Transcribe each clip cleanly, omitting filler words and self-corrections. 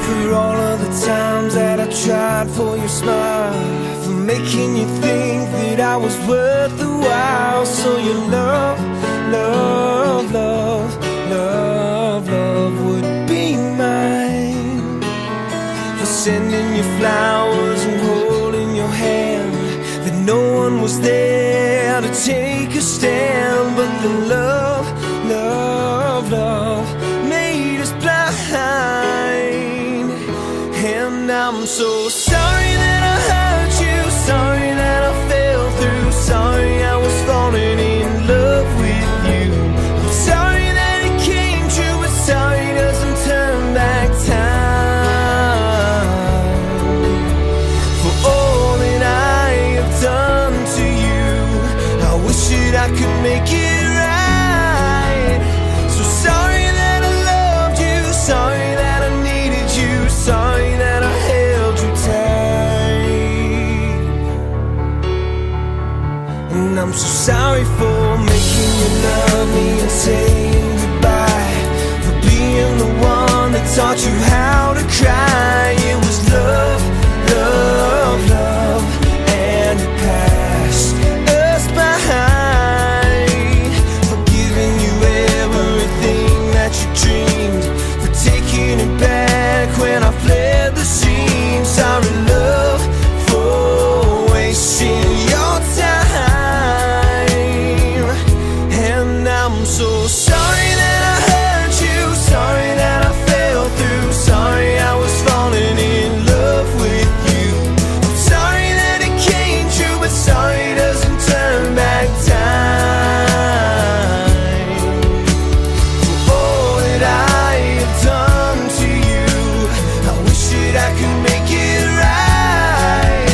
For all of the times that I tried for your smile, for making you think that I was worth the while. So your love, love, love, love, love would be mine. For sending you flowers and holding your hand, that no one was there to take a stand. But the love, love, love made us blind. And I'm so sorry that I hurt you, sorry that I fell through, sorry I was falling in love with you. I'm sorry that it came true, but sorry doesn't turn back time. For all that I have done to you, I wish that I could make it right. So sorry that I loved you, sorry that I needed you, sorry that I held you tight. And I'm so sorry for making you love me and saying goodbye, for being the one that taught you how to cry. It was love, love, love, and it passed us by. For giving you everything that you dreamed, for taking it back when I fled the scene. Sorry love for wasting your time. And I'm so sorry that I hurt you, sorry that I fell through, sorry I was falling in love with you. I'm sorry that it came true, but sorry doesn't turn back time. For all that I have done to you, I wish that I could make it right.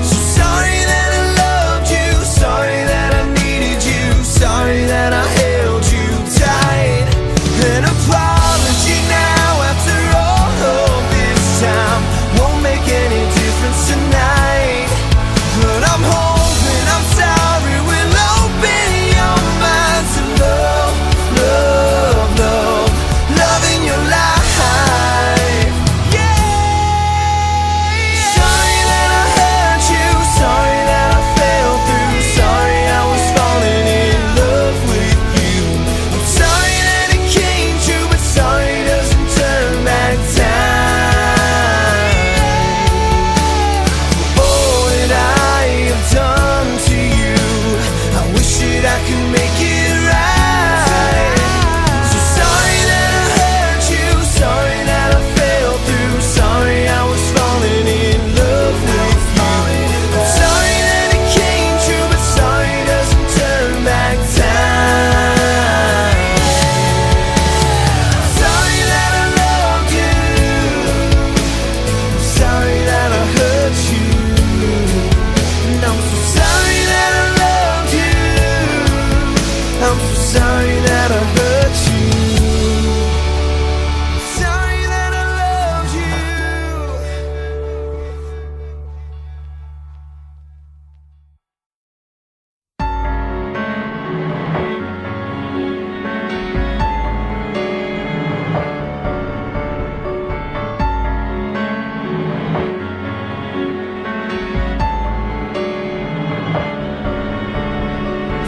So sorry that I loved you, sorry that I needed you, sorry that I held you tight. An apology now after all of this time won't make any difference tonight. But I'm hoping, I'm sorry, will open your mind to love, love, love, love in your life. Sorry that I hurt you, sorry that I fell through, sorry I was falling in love with you. I'm sorry that it came true, but sorry doesn't turn back time. For all that I have done to you, I wish that I could make it right. So sorry that I hurt you, sorry that I fell through, sorry I was falling in love with you. I'm sorry that it came true, but sorry doesn't turn back time. Sorry that I loved you, sorry that I hurt you. And I'm so sorry that I loved you, I'm so sorry that I hurt you. Sorry that I loved you.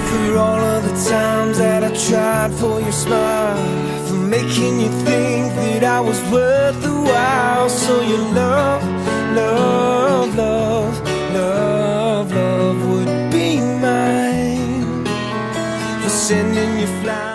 For all of the times that I tried for your smile, for making you think that I was worth the while. So your love, love, love, love, love would be mine. For sending you flowers.